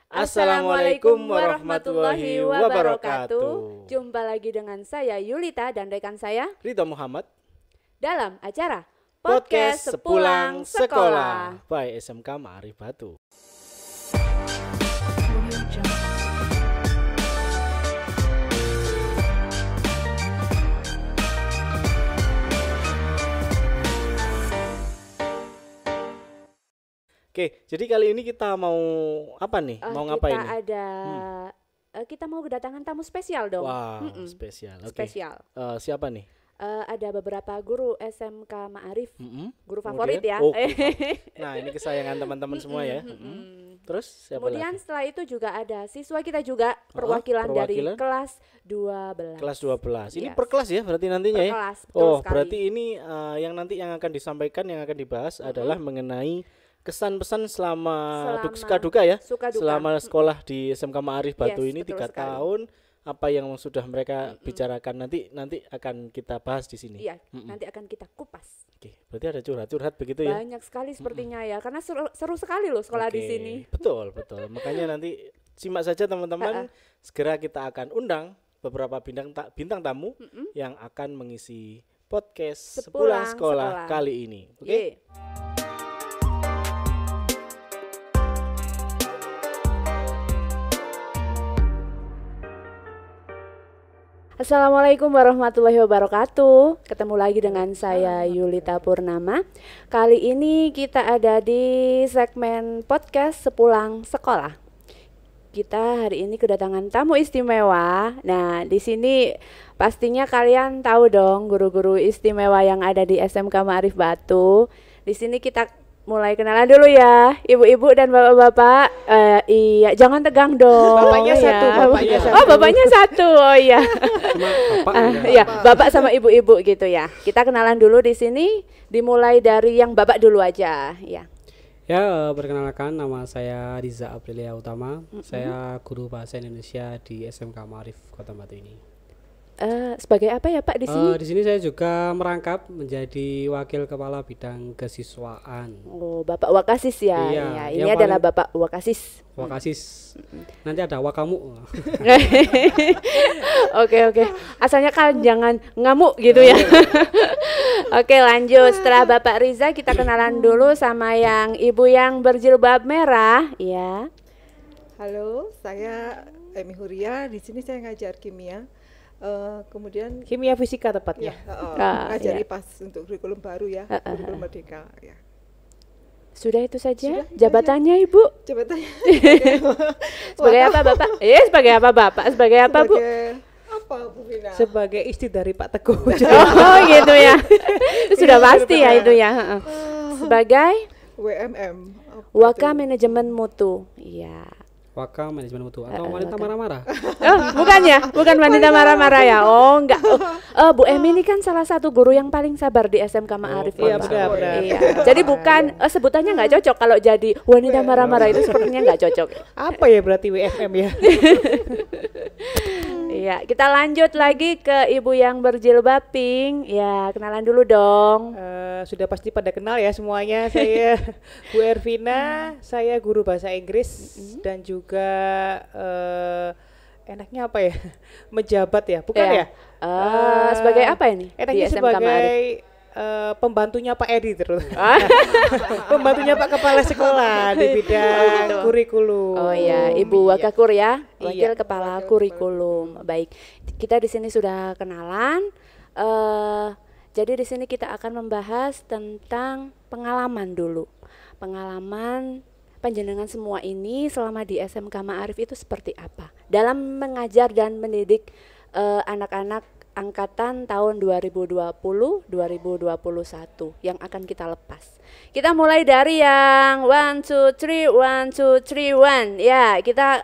Assalamualaikum warahmatullahi wabarakatuh. Jumpa lagi dengan saya Yulita dan rekan saya Ridho Muhammad dalam acara Podcast Sepulang Sekolah by SMK Ma'arif Batu. Oke, jadi kali ini kita mau apa nih? Mau ngapain nih? Kita mau kedatangan tamu spesial dong. Wow, spesial. Okay. Spesial. Siapa nih? Ada beberapa guru SMK Ma'arif, guru favorit Kemudian, ya. Nah, ini kesayangan teman-teman semua ya. Terus siapa Kemudian lagi? setelah itu juga ada siswa kita juga perwakilan dari kelas 12. Kelas 12. Ini Yes. per kelas ya berarti nantinya Per ya? kelas, betul Oh, sekali. berarti ini yang nanti yang akan disampaikan, yang akan dibahas adalah mengenai kesan-pesan selama suka duka ya. Suka duka. Selama sekolah di SMK Ma'arif Batu Yes, ini betul 3 sekali. tahun, apa yang sudah mereka bicarakan nanti akan kita bahas di sini. Iya, nanti akan kita kupas. Oke, berarti ada curhat-curhat begitu ya. Banyak sekali sepertinya ya, karena seru sekali loh sekolah di Oke, sini. Betul. Makanya nanti simak saja teman-teman. Segera kita akan undang beberapa bintang tamu yang akan mengisi podcast Sepulang Sekolah kali ini. Oke. Ye. Assalamualaikum warahmatullahi wabarakatuh. Ketemu lagi dengan saya Yulita Purnama. Kali ini kita ada di segmen podcast Sepulang Sekolah. Kita hari ini kedatangan tamu istimewa. Nah, di sini pastinya kalian tahu dong guru-guru istimewa yang ada di SMK Ma'arif Batu. Di sini kita mulai kenalan dulu ya, ibu-ibu dan bapak-bapak. Iya, jangan tegang dong. Bapaknya ya. satu, bapaknya satu. Oh, bapaknya satu. Oh iya. Cuma bapak Iya, bapak sama ibu-ibu gitu ya. Kita kenalan dulu di sini. Dimulai dari yang bapak dulu aja, ya. Ya, perkenalkan nama saya Riza Aprilia Utama. Saya guru bahasa Indonesia di SMK Ma'arif Kota Batu ini. Sebagai apa ya Pak di sini? Di sini saya juga merangkap menjadi wakil kepala bidang kesiswaan. Oh, Bapak Wakasis ya. Iya, Ya, ini yang adalah Bapak Wakasis. Wakasis. Nanti ada wakamu. Oke. Asalnya kan jangan ngamuk gitu ya. Oke, lanjut. Setelah Bapak Riza kita kenalan dulu sama yang ibu yang berjilbab merah, ya. Halo, saya Emi Huria. Di sini saya ngajar kimia. Kemudian kimia fisika tepatnya. ngajar iya. IPAS untuk kurikulum baru ya, kurikulum merdeka ya. Sudah itu saja Sudah, jabatannya Ibu. Jabatannya Sebagai apa Bapak? Sebagai apa Bapak? Sebagai apa Bu? sebagai apa Bu Vina? Sebagai istri dari Pak Teguh. Oh gitu ya. Itu sudah pasti ya itu ya. Sebagai WMM. Waka Manajemen Mutu. Iya. Waka manajemen mutu atau wanita marah-marah. Oh, bukan ya? Bukan wanita marah-marah ya? Oh, enggak. Bu Emi ini kan salah satu guru yang paling sabar di SMK Ma'arif. iya, Pak. benar. Iya. Jadi bukan sebutannya nggak cocok kalau jadi wanita marah-marah itu sepertinya nggak cocok. Apa ya berarti WFM ya? Iya, kita lanjut lagi ke ibu yang berjilbab pink. Ya, kenalan dulu dong. Sudah pasti pada kenal ya semuanya. Saya Bu Ervina, saya guru bahasa Inggris dan juga enaknya apa ya? Menjabat ya, bukan Iya. ya? Sebagai apa ini? Enaknya di SMK sebagai Ma'arif? pembantunya Pak Edi terus. Pembantunya Pak Kepala Sekolah di bidang kurikulum. Oh iya, Ibu Wakakur ya, wakil Iya. kepala kurikulum. Baik, kita di sini sudah kenalan. Jadi di sini kita akan membahas tentang pengalaman dulu. Pengalaman panjenengan semua ini selama di SMK Ma'arif itu seperti apa? Dalam mengajar dan mendidik anak-anak angkatan tahun 2020-2021 yang akan kita lepas. Kita mulai dari yang 1, 2, 3, 1, 2, 3, 1. Ya, kita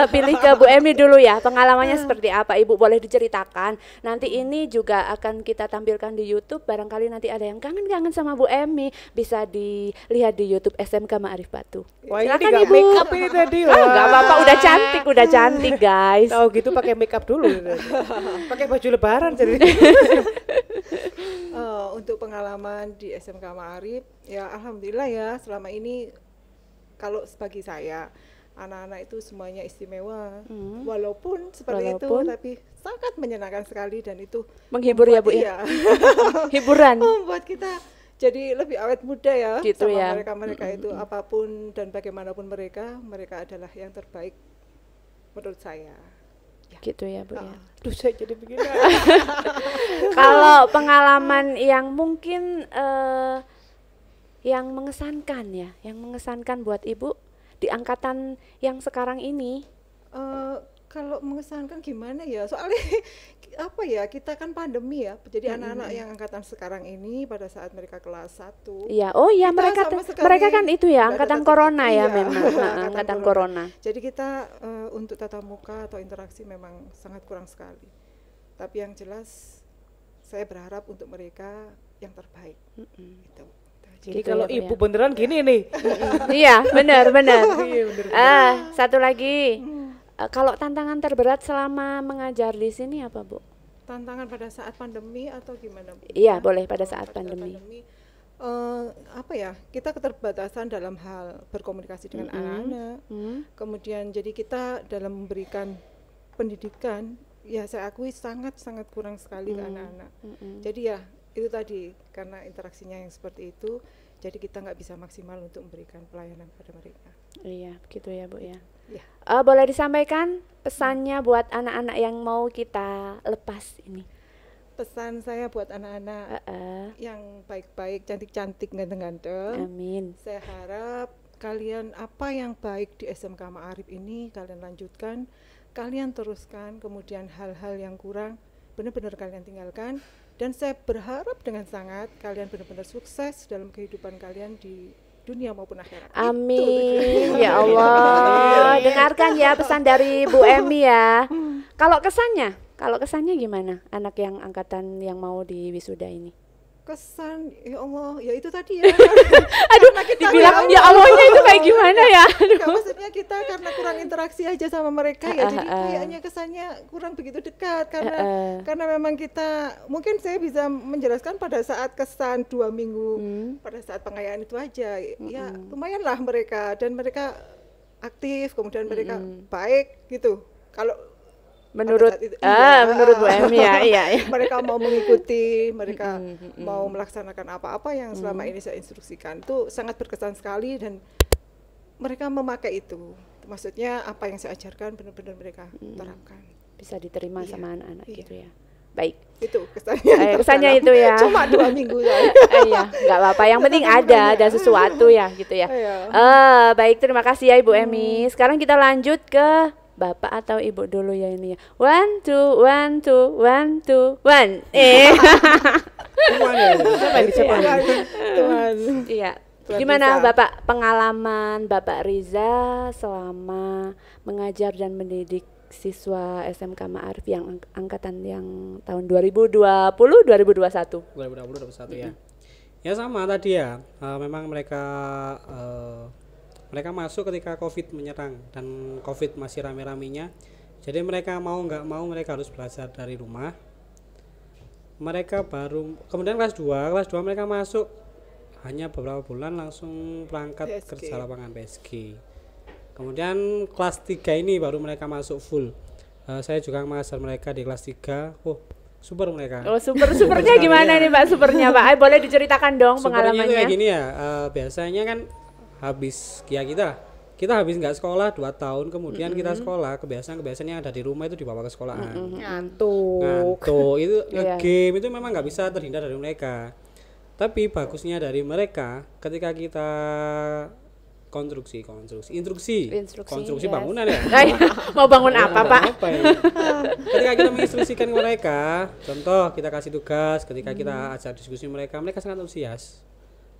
pilih ke Bu Emi dulu ya. Pengalamannya seperti apa? Ibu boleh diceritakan. Nanti ini juga akan kita tampilkan di YouTube. Barangkali nanti ada yang kangen-kangen sama Bu Emi, bisa dilihat di YouTube SMK Ma'arif Batu. Wah, ini Silakan, nggak Ibu. make up ini tadi. Enggak apa-apa, udah cantik guys. Tahu gitu pakai make up dulu. Pakai baju lebaran jadi. Untuk pengalaman di SMK Ma'arif, ya alhamdulillah ya selama ini kalau bagi saya anak-anak itu semuanya istimewa. Walaupun seperti itu, tapi sangat menyenangkan sekali dan itu menghibur ya Bu ya. Hiburan. Membuat kita jadi lebih awet muda ya gitu sama ya. mereka itu apapun dan bagaimanapun mereka adalah yang terbaik menurut saya. Gitu ya Bu ya. Duh, saya jadi begini. Kalau pengalaman yang mungkin yang mengesankan ya, yang mengesankan buat Ibu di angkatan yang sekarang ini. Kalau mengesankan gimana ya, soalnya apa ya, kita kan pandemi ya, jadi anak-anak yang angkatan sekarang ini pada saat mereka kelas 1 iya, oh iya, mereka kan itu ya angkatan corona ya, memang angkatan corona. Jadi kita untuk tatap muka atau interaksi memang sangat kurang sekali, tapi yang jelas saya berharap untuk mereka yang terbaik. Gitu. Jadi kalau Ibu beneran gini nih. Iya, benar. Satu lagi. Kalau tantangan terberat selama mengajar di sini apa, Bu? Tantangan pada saat pandemi atau gimana, Bu? Iya, boleh pada saat pandemi. Apa ya, kita keterbatasan dalam hal berkomunikasi dengan anak-anak. Kemudian jadi kita dalam memberikan pendidikan, ya saya akui sangat-sangat kurang sekali ke anak-anak. Jadi ya itu tadi, karena interaksinya yang seperti itu, jadi kita nggak bisa maksimal untuk memberikan pelayanan pada mereka. Iya, begitu ya Bu ya. Ya. Boleh disampaikan pesannya buat anak-anak yang mau kita lepas ini? Pesan saya buat anak-anak yang baik-baik, cantik-cantik, ganteng-ganteng. Amin. Saya harap kalian apa yang baik di SMK Ma'arif ini kalian lanjutkan, kalian teruskan, kemudian hal-hal yang kurang benar-benar kalian tinggalkan. Dan saya berharap dengan sangat kalian benar-benar sukses dalam kehidupan kalian di dunia maupun akhirat. Amin. Ya Allah. Dengarkan ya pesan dari Bu Emi ya. Kalau kesannya gimana anak yang angkatan yang mau di wisuda ini? Kesan, ya Allah, ya itu tadi ya. Aduh, dibilang ya Allahnya itu kayak gimana ya? Maksudnya kita karena kurang interaksi aja sama mereka ya, jadi kayaknya kesannya kurang begitu dekat karena memang kita, mungkin saya bisa menjelaskan pada saat kesan 2 minggu pada saat pengayaan itu aja, ya lumayanlah mereka dan mereka aktif, kemudian mereka baik gitu. Kalau menurut Bu Emi ya, iya. Mereka mau mengikuti, mereka mau melaksanakan apa-apa yang selama ini saya instruksikan, itu sangat berkesan sekali dan mereka memakai itu. Maksudnya apa yang saya ajarkan benar-benar mereka terapkan. Bisa diterima sama anak-anak gitu ya. Baik. Itu kesannya. Kesannya itu ya. Cuma 2 minggu ya. Iya, enggak apa-apa. Yang penting ada sesuatu ya gitu ya. Baik, terima kasih ya Ibu Emi. Sekarang kita lanjut ke Bapak atau Ibu dulu ya ini ya. 1 2 1 2 1 2 1. Iya. Gimana Bapak pengalaman Bapak Riza selama mengajar dan mendidik siswa SMK Ma'arif yang angkatan yang tahun 2020 2021 ya. Ya sama tadi ya. Memang mereka masuk ketika COVID menyerang dan COVID masih rame-ramenya. Jadi mereka mau nggak mau mereka harus belajar dari rumah. Mereka baru kemudian kelas 2 mereka masuk hanya beberapa bulan langsung berangkat kerja lapangan PSG. Kemudian kelas 3 ini baru mereka masuk full. Saya juga mengajar mereka di kelas 3. Super mereka. Supernya gimana nih Pak? Supernya Pak? Boleh diceritakan dong pengalamannya. Supernya kayak gini ya. Biasanya kan habis kita habis nggak sekolah 2 tahun, kemudian kita sekolah, kebiasaan yang ada di rumah itu dibawa ke sekolahan. Ngantuk itu game itu memang nggak bisa terhindar dari mereka. Tapi bagusnya dari mereka ketika kita konstruksi bangunan ya. Mau bangun apa Pak? Ketika kita menginstruksikan mereka, contoh kita kasih tugas, ketika kita ajak diskusi mereka sangat antusias.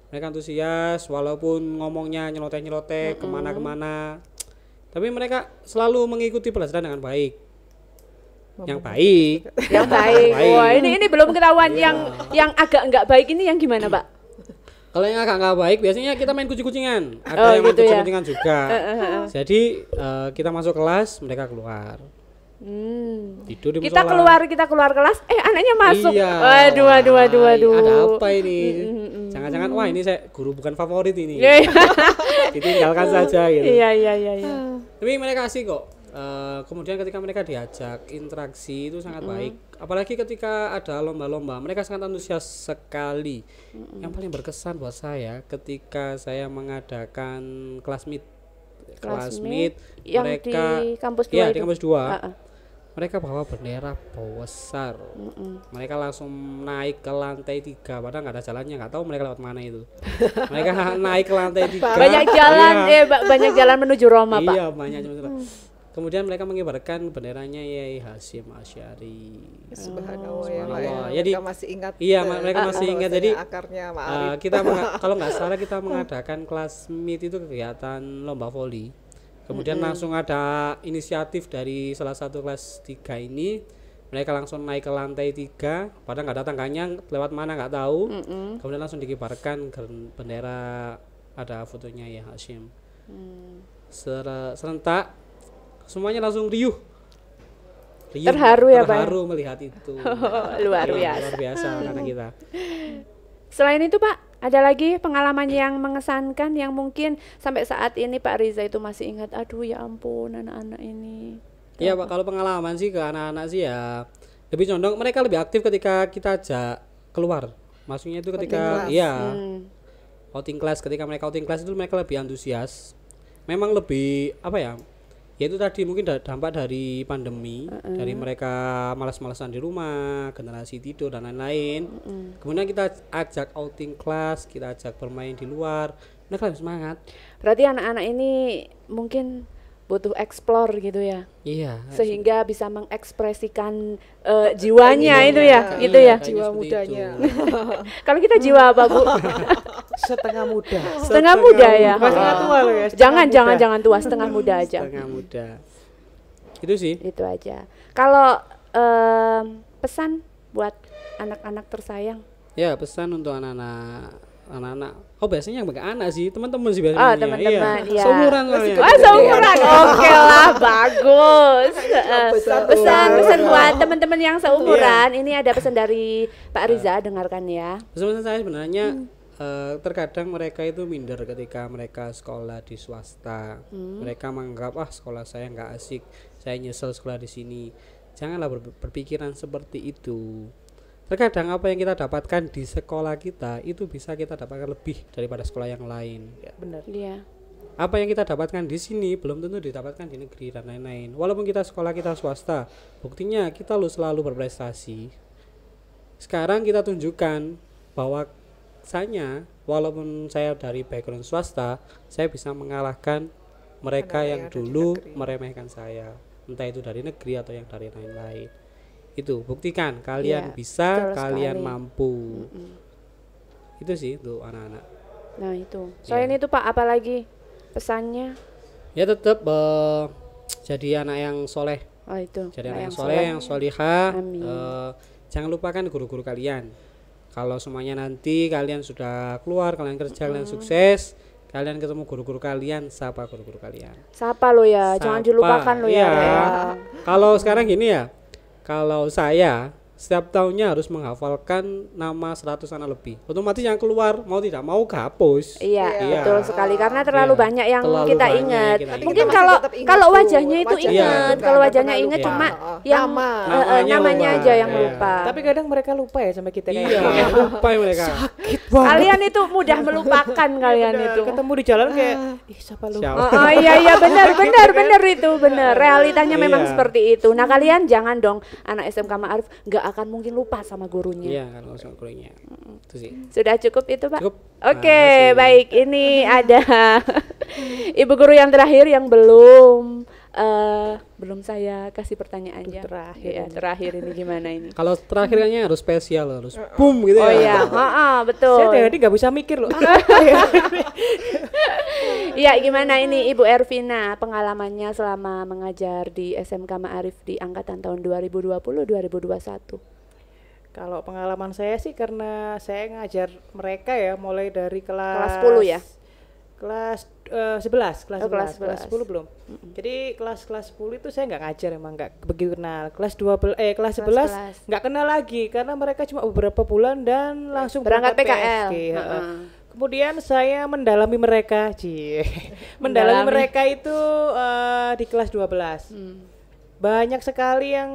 Mereka antusias walaupun ngomongnya nyeloteh kemana-kemana, tapi mereka selalu mengikuti pelajaran dengan baik. Yang baik. Wah, ini belum ketahuan yang agak enggak baik ini yang gimana Pak? Kalau yang agak enggak baik biasanya kita main kucing-kucingan. Ada yang main kucing-kucingan juga. Jadi kita masuk kelas, mereka keluar. Tidur di Kita musola. keluar kelas, anaknya masuk. Iya. Waduh. Ada apa ini? Jangan-jangan wah ini saya guru bukan favorit ini. Iya. Ditinggalkan saja gitu. Iya. Tapi mereka asik kok. Kemudian ketika mereka diajak interaksi itu sangat baik. Apalagi ketika ada lomba-lomba, mereka sangat antusias sekali. Yang paling berkesan buat saya ketika saya mengadakan kelas meet yang mereka di kampus 2 ya itu. di kampus 2. Mereka bawa bendera besar. Mereka langsung naik ke lantai 3 padahal nggak ada jalannya, nggak tahu mereka lewat mana itu. Mereka naik ke lantai 3. Banyak jalan banyak jalan menuju Roma, Pak. Iya, banyak jalan. Kemudian mereka mengibarkan benderanya Yai Hasyim Asy'ari. Subhanallah ya, Pak, Subhanallah. ya. Jadi Mereka masih ingat. iya, mereka masih ingat. Jadi akarnya Ma'arif. kita kalau nggak salah kita mengadakan kelas meet itu kegiatan lomba voli. Kemudian langsung ada inisiatif dari salah satu kelas 3 ini. Mereka langsung naik ke lantai 3, padahal nggak ada tangganya, lewat mana nggak tahu. Kemudian langsung dikibarkan bendera, ada fotonya ya Hasyim. Serentak semuanya langsung riuh terharu ya, Pak. Terharu melihat itu. Luar Luar biasa anak kita. Selain itu, Pak, ada lagi pengalaman yang mengesankan yang mungkin sampai saat ini Pak Riza itu masih ingat, aduh ya ampun anak-anak ini. Iya, Pak, kalau pengalaman sih ke anak-anak sih ya lebih condong mereka lebih aktif ketika kita ajak keluar. Maksudnya itu ketika outing class, ketika mereka outing class itu mereka lebih antusias. Memang lebih apa ya? Ya itu tadi mungkin dampak dari pandemi, dari mereka malas-malasan di rumah, generasi tidur dan lain-lain. Kemudian kita ajak outing class, kita ajak bermain di luar, mereka lebih semangat. Berarti anak-anak ini mungkin butuh explore gitu ya. Iya. Sehingga bisa mengekspresikan jiwanya itu ya, gitu ya. Jiwa mudanya. Kalau kita jiwa apa, Bu? Setengah muda. Setengah muda ya. Setengah tua loh ya. Jangan tua, setengah muda aja. Setengah muda. Itu sih. Itu aja. Kalau pesan buat anak-anak tersayang. Ya, pesan untuk anak-anak. Oh, biasanya yang bagi anak sih, teman-teman sih biasanya. Teman-teman, iya. Seumuran soalnya. Seumuran. Oke lah, bagus. Pesan buat teman-teman yang seumuran. Ini ada pesan dari Pak Riza, dengarkan ya. Pesan saya sebenarnya terkadang mereka itu minder ketika mereka sekolah di swasta. Mereka menganggap sekolah saya nggak asik, saya nyesel sekolah di sini. Janganlah berpikiran seperti itu. Terkadang apa yang kita dapatkan di sekolah kita itu bisa kita dapatkan lebih daripada sekolah yang lain. Ya, benar. Iya. Apa yang kita dapatkan di sini belum tentu didapatkan di negeri dan lain-lain. Walaupun sekolah kita swasta, buktinya kita selalu berprestasi. Sekarang kita tunjukkan bahwa walaupun saya dari background swasta, saya bisa mengalahkan mereka yang dulu meremehkan saya, entah itu dari negeri atau yang dari lain-lain. Itu buktikan kalian bisa, kalian mampu. Itu sih untuk anak-anak. Nah itu. Selain itu Pak, apalagi pesannya? Ya tetap jadi anak yang soleh. Oh itu. Jadi anak yang soleh, yang solihah. Jangan lupakan guru-guru kalian. Kalau semuanya nanti kalian sudah keluar, kalian kerja, kalian sukses, kalian ketemu guru-guru kalian, sapa guru-guru kalian. Sapa lo ya, jangan dilupakan lo ya. Kalau sekarang gini ya. Kalau saya setiap tahunnya harus menghafalkan nama 100 anak lebih. Otomatis yang keluar mau tidak mau kehapus. Iya, betul sekali karena terlalu banyak yang kita ingat. Mungkin kita kalau wajahnya itu ingat, kalau wajahnya ingat cuma yang namanya aja yang lupa. Tapi kadang mereka lupa ya sama kita kayak Iya, lupa mereka. sakit banget. Kalian itu mudah melupakan kalian itu. Ketemu di jalan kayak siapa lu? Oh iya benar itu benar. Realitanya memang seperti itu. Nah, kalian jangan dong anak SMK Ma'arif nggak akan mungkin lupa sama gurunya. Iya, kalau sama gurunya. Itu sih. Sudah cukup itu, Pak? Cukup. Oke, baik. Ini ada Ibu guru yang terakhir yang belum saya kasih pertanyaannya. Terakhir ini gimana ini? Kalau terakhirnya harus spesial, harus boom gitu ya. Oh iya, betul. Saya tadi nggak bisa mikir loh. Iya, gimana ini Ibu Ervina pengalamannya selama mengajar di SMK Ma'arif di angkatan tahun 2020-2021? Kalau pengalaman saya sih karena saya ngajar mereka ya mulai dari kelas 10 ya? Kelas 11, kelas 11, kelas kelas 11. 10 belum. Jadi kelas 10 itu saya nggak ngajar, emang nggak begitu kenal. Kelas 11 nggak kenal lagi karena mereka cuma beberapa bulan dan langsung berangkat PKL. PSG. Kemudian saya mendalami mereka, mendalami mereka itu di kelas 12. Banyak sekali yang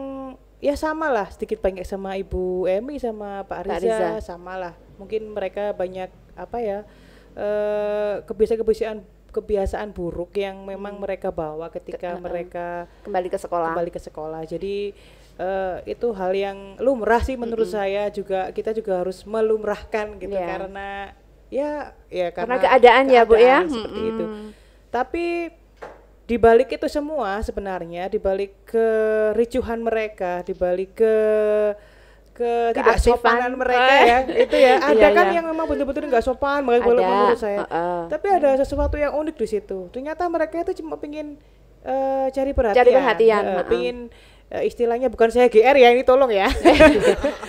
ya sama lah, sedikit banyak sama Ibu Emi sama Pak Riza, sama lah. Mungkin mereka banyak apa ya, kebiasaan buruk yang memang mereka bawa ketika mereka kembali ke sekolah. Jadi itu hal yang lumrah sih menurut saya, juga kita juga harus melumrahkan gitu, karena karena keadaan ya Bu ya, seperti itu. Tapi di balik itu semua sebenarnya, di balik kericuhan mereka, di balik tidak sopanan mereka ya, itu ya ada kan yang memang betul-betul nggak sopan menurut saya. Tapi ada sesuatu yang unik di situ. Ternyata mereka itu cuma pengen cari perhatian. Pengen istilahnya, bukan saya GR ya, ini tolong ya.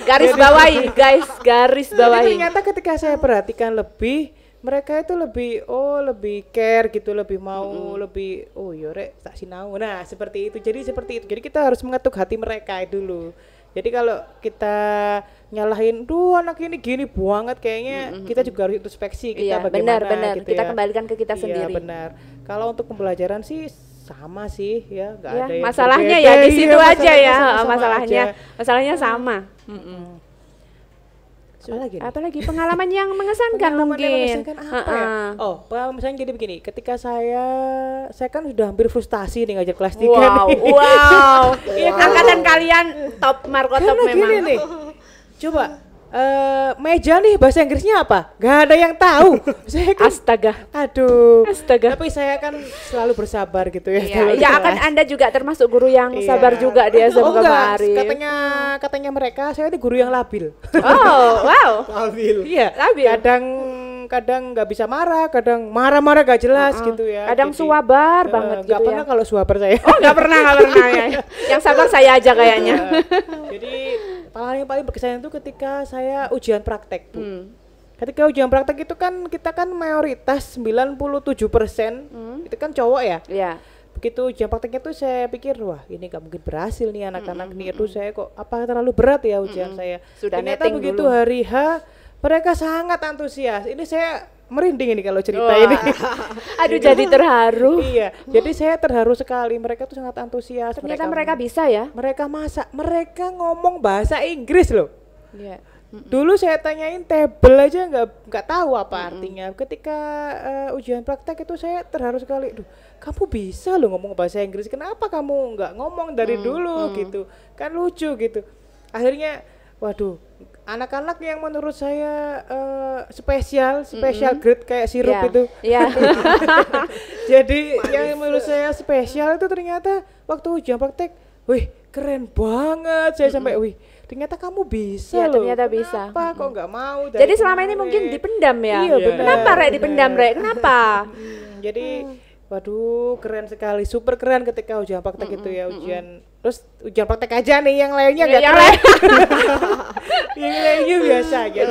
Garis bawahi guys, garis bawahi. Ternyata ketika saya perhatikan lebih, mereka itu lebih care gitu, lebih mau, lebih rek tak sinau. Nah seperti itu. Jadi kita harus mengetuk hati mereka dulu. Jadi kalau kita nyalahin, anak ini gini banget kayaknya, kita juga harus introspeksi kita bagaimana. Benar. Gitu kita ya. kembalikan ke kita sendiri. Iya benar. Kalau untuk pembelajaran sih sama sih ya, nggak ada yang masalahnya berbeda. ya di situ aja ya, masalahnya sama. Apalagi pengalaman yang mengesankan mungkin. Pengalaman misalnya jadi begini, ketika saya kan sudah hampir frustasi nih ngajar kelas 3 Wow. Angkatan kalian top markotop memang. Gini nih, coba meja nih bahasa Inggrisnya apa? Gak ada yang tahu. Saya kan, Astaga. Tapi saya kan selalu bersabar gitu ya. Iya, akan Anda juga termasuk guru yang sabar juga dia kemarin. Katanya mereka saya ini guru yang labil. Oh, wow. Labil. Iya, labil. Kadang nggak bisa marah, kadang marah-marah gak jelas gitu ya. Kadang suabar banget gitu ya. Gak pernah kalau suabar saya. Oh, nggak pernah ya. Yang sabar saya aja kayaknya. Jadi yang paling berkesan itu ketika saya ujian praktek, Bu. Ketika ujian praktek itu kan kita kan mayoritas 97% itu kan cowok ya. Iya. Begitu ujian prakteknya tuh saya pikir, wah ini gak mungkin berhasil nih anak-anak nih. Itu saya kok apa terlalu berat ya ujian saya. Ternyata begitu dulu. Hari H mereka sangat antusias. Ini saya merinding ini kalau cerita ini. Aduh, jadi terharu. Iya, jadi saya terharu sekali. Mereka tuh sangat antusias. Ternyata mereka bisa ya. Mereka masak, mereka ngomong bahasa Inggris loh. Iya. Dulu saya tanyain table aja nggak tahu apa artinya. Ketika ujian praktek itu saya terharu sekali. Duh, kamu bisa loh ngomong bahasa Inggris. Kenapa kamu nggak ngomong dari dulu gitu? Kan lucu gitu. Akhirnya, waduh. Anak-anak yang menurut saya spesial grade kayak sirup itu. Iya. Jadi yang menurut saya spesial itu ternyata waktu ujian praktek, wih keren banget. Saya sampai, wih ternyata kamu bisa loh. Ternyata bisa. Kenapa kok nggak mau? Jadi selama ini mungkin dipendam ya. Iya, benar. Kenapa Rek dipendam Rek? Kenapa? Jadi waduh keren sekali, super keren ketika ujian praktek itu ya, terus ujian praktek aja nih, yang lainnya nggak keren. Yang lainnya biasa aja.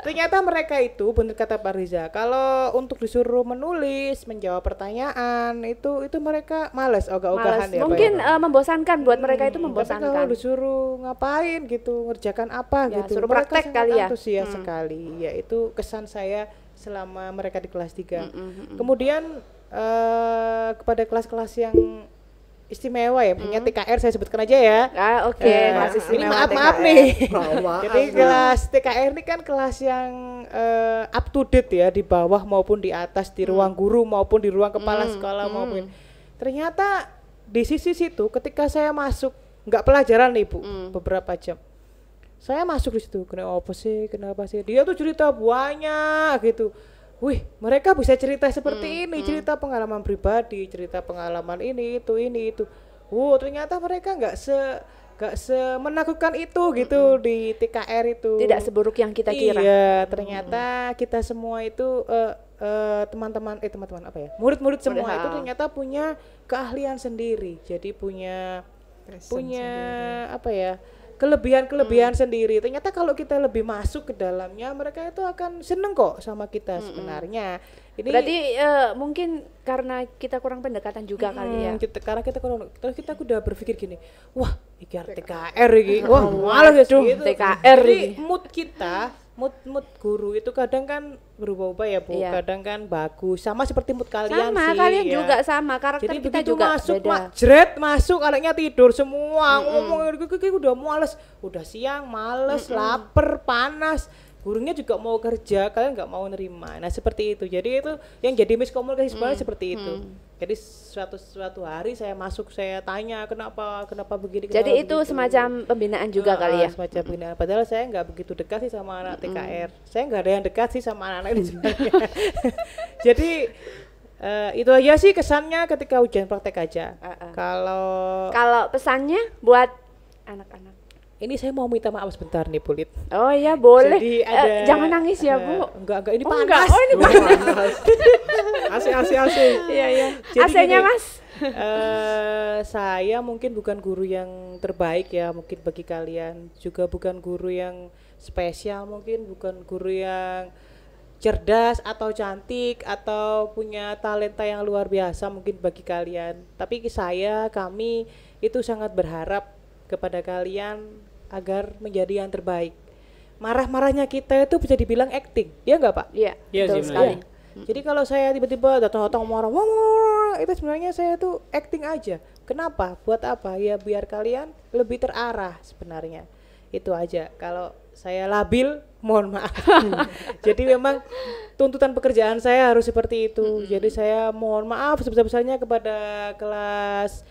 Ternyata mereka itu benar kata Pak Riza, kalau untuk disuruh menulis, menjawab pertanyaan itu mereka malas, ogah-ogahan ya. Mungkin membosankan buat mereka itu membosankan. Tapi kalau disuruh ngapain gitu, ngerjakan apa ya, gitu, suruh mereka praktek kali ya. Antusias sekali. Ya itu kesan saya selama mereka di kelas 3. Kemudian kepada kelas-kelas yang istimewa ya, punya TKR saya sebutkan aja ya. Oke. Ini maaf nih. Jadi kelas TKR ini kan kelas yang up to date ya, di bawah maupun di atas, di ruang guru maupun di ruang kepala sekolah maupun. Ternyata di sisi situ ketika saya masuk, nggak pelajaran nih Bu, beberapa jam. Saya masuk di situ, kenapa sih? Dia tuh cerita banyak gitu. Wih, mereka bisa cerita seperti ini, cerita pengalaman pribadi, cerita pengalaman ini itu. Ternyata mereka nggak menakutkan itu gitu di TKR itu. Tidak seburuk yang kita kira. Iya, ternyata kita semua itu teman-teman apa ya? Murid-murid semua itu ternyata punya keahlian sendiri. Jadi punya sendiri. apa ya? kelebihan sendiri. Ternyata kalau kita lebih masuk ke dalamnya, mereka itu akan seneng kok sama kita sebenarnya. Ini berarti mungkin karena kita kurang pendekatan juga kali ya. Karena kita kurang, terus kita udah berpikir gini, wah iki TKR iki, wah malas ya gitu. TKR Jadi mood kita, mood guru itu kadang kan berubah-ubah ya Bu, kadang kan bagus, sama seperti mood kalian sama, sih. kalian ya. juga sama, karakter Jadi kita begitu juga masuk, beda. masuk anaknya tidur semua, ngomong udah males, udah siang males, lapar, panas. Gurunya juga mau kerja, kalian nggak mau nerima. Nah seperti itu. Jadi itu yang jadi miskomunikasi sebenarnya seperti itu. Jadi suatu hari saya masuk, saya tanya kenapa begini. Jadi kenapa itu begitu. semacam pembinaan juga kali ya. Semacam pembinaan. Padahal saya nggak begitu dekat sih sama anak TKR. Saya nggak ada yang dekat sih sama anak-anak ini sebenarnya. Jadi itu aja sih kesannya ketika ujian praktek aja. Kalau pesannya buat anak-anak. Ini saya mau minta maaf sebentar nih Bulit. Oh iya boleh. Jadi ada, jangan nangis ya Bu. Enggak ini panas. Enggak. Oh ini panas. AC. Iya. Jadi AC-nya gini, Mas. Saya mungkin bukan guru yang terbaik ya, mungkin bagi kalian juga bukan guru yang spesial, mungkin bukan guru yang cerdas atau cantik atau punya talenta yang luar biasa mungkin bagi kalian. Tapi kami itu sangat berharap kepada kalian agar menjadi yang terbaik. Marah-marahnya kita itu bisa dibilang acting, ya enggak Pak? Iya, betul sih, sekali. Jadi kalau saya tiba-tiba datang-datang marah, wah, itu sebenarnya saya tuh acting aja. Kenapa? Buat apa? Ya biar kalian lebih terarah sebenarnya. Itu aja. Kalau saya labil, mohon maaf. Jadi memang tuntutan pekerjaan saya harus seperti itu. Jadi saya mohon maaf sebesar-besarnya kepada kelas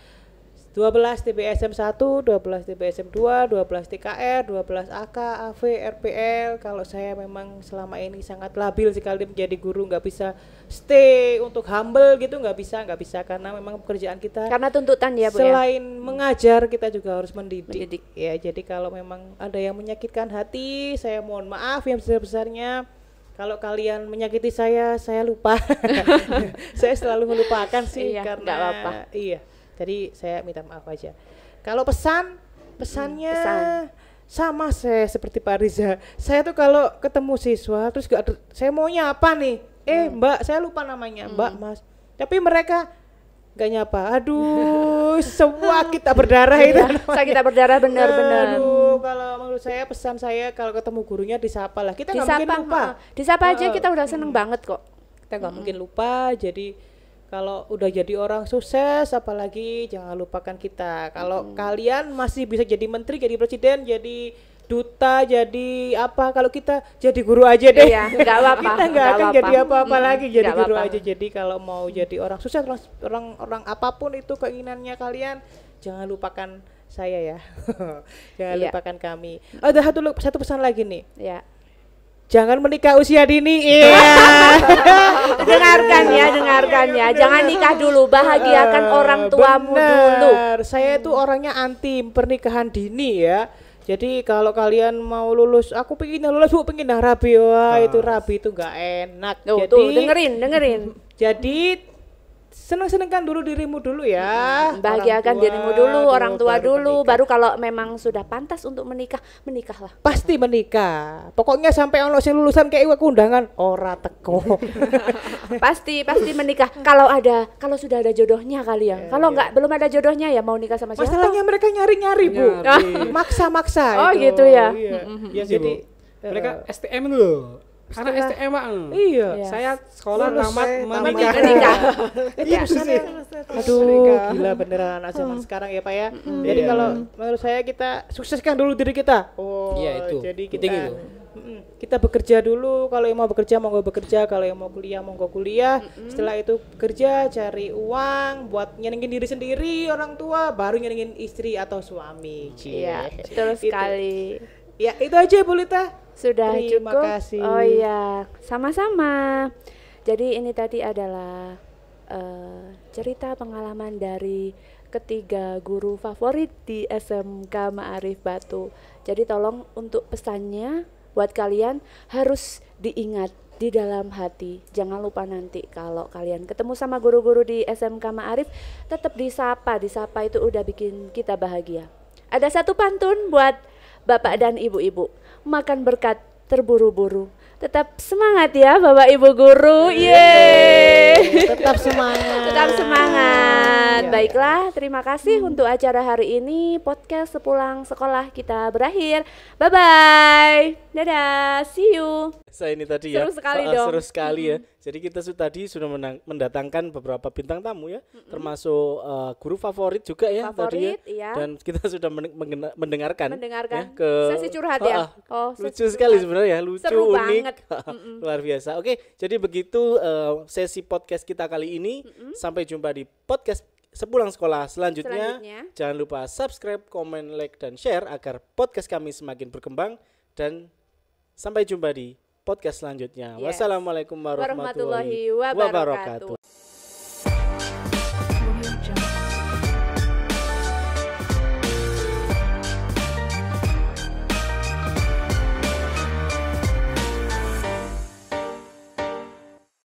12 TBSM 1, 12 TBSM 2, 12 TKR, 12 AK, AV, RPL. Kalau saya memang selama ini sangat labil sekali menjadi guru, nggak bisa stay untuk humble gitu, nggak bisa karena memang pekerjaan kita. Karena tuntutan ya Bu ya. Selain mengajar kita juga harus mendidik. Ya, jadi kalau memang ada yang menyakitkan hati, saya mohon maaf yang besar-besarnya. Kalau kalian menyakiti saya lupa. Saya selalu melupakan sih iya, karena nggak apa-apa. Iya. Jadi saya minta maaf aja. Kalau pesannya sama saya seperti Pak Riza. Saya tuh kalau ketemu siswa terus saya maunya apa nih? Mbak, saya lupa namanya, Mbak, Mas. Tapi mereka nggak nyapa. Aduh, semua kita berdarah itu. Kita berdarah benar-benar. Aduh, kalau menurut saya pesan saya kalau ketemu gurunya disapa lah. Kita nggak mungkin lupa. Disapa aja kita udah seneng banget kok. Kita nggak mungkin lupa. Jadi kalau udah jadi orang sukses, apalagi jangan lupakan kita. Kalau kalian masih bisa jadi menteri, jadi presiden, jadi duta, jadi apa? Kalau kita jadi guru aja deh. Iya, nggak apa-apa. Kita nggak akan jadi apa-apa lagi, jadi guru apa-apa. aja. Jadi kalau mau jadi orang sukses, orang apapun itu keinginannya kalian, jangan lupakan saya ya. Jangan lupakan kami. Ada satu pesan lagi nih. Ya. Jangan menikah usia dini. Iya. dengarkan ya. Jangan nikah dulu, bahagiakan orang tuamu dulu. Saya itu orangnya anti pernikahan dini ya. Jadi kalau kalian mau lulus, aku pengen lulus Bu, pengen rabi. Wah, itu rabi itu nggak enak. Jadi tuh, dengerin. Jadi senang-senangkan dulu dirimu dulu ya. Bahagiakan dirimu dulu, orang tua dulu, baru kalau memang sudah pantas untuk menikahlah. Pasti menikah. Pokoknya sampai ono sing lulusan kayak iwak undangan ora teko. pasti menikah. Kalau sudah ada jodohnya kali ya. Kalau belum ada jodohnya ya mau nikah sama siapa? Masalahnya mereka nyari-nyari Bu. Maksa-maksa Oh itu. gitu ya. Iya sih, Jadi mereka STM dulu. Karena STM Iya. Saya sekolah tamat menikah. Itu aduh, gila beneran anak zaman sekarang ya Pak ya. Jadi kalau menurut saya kita sukseskan dulu diri kita. Iya itu. Jadi kita bekerja dulu. Kalau yang mau bekerja monggo bekerja, kalau yang mau kuliah monggo kuliah. Setelah itu kerja, cari uang buat nyenengin diri sendiri, orang tua, baru nyenengin istri atau suami. Iya, betul sekali. Ya, itu aja Bu Lita. Sudah Terima cukup. kasih. Oh iya, sama-sama. Jadi ini tadi adalah cerita pengalaman dari ketiga guru favorit di SMK Ma'arif Batu. Jadi tolong untuk pesannya buat kalian harus diingat di dalam hati. Jangan lupa nanti kalau kalian ketemu sama guru-guru di SMK Ma'arif, tetap disapa. Disapa itu udah bikin kita bahagia. Ada satu pantun buat Bapak dan Ibu-ibu. Makan berkat terburu-buru. Tetap semangat ya Bapak Ibu guru. Yeay. Tetap semangat. Tetap semangat. Ya. Baiklah, terima kasih untuk acara hari ini. Podcast Sepulang Sekolah kita berakhir. Bye-bye. Dadah, see you. Saya ini tadi Seru ya. sekali dong. Seru sekali ya. Jadi kita tadi sudah mendatangkan beberapa bintang tamu ya, termasuk guru favorit juga ya tadi ya. Iya. Dan kita sudah mendengarkan Ya, ke sesi curhat ya. Lucu sekali sebenarnya ya, lucu, Seru unik. banget. Luar biasa. Oke, jadi begitu sesi podcast kita kali ini. Sampai jumpa di podcast Sepulang Sekolah selanjutnya. Jangan lupa subscribe, komen, like, dan share agar podcast kami semakin berkembang. Dan sampai jumpa di podcast selanjutnya. Yes. Wassalamualaikum warahmatullahi Warahmatullahi wabarakatuh. wabarakatuh.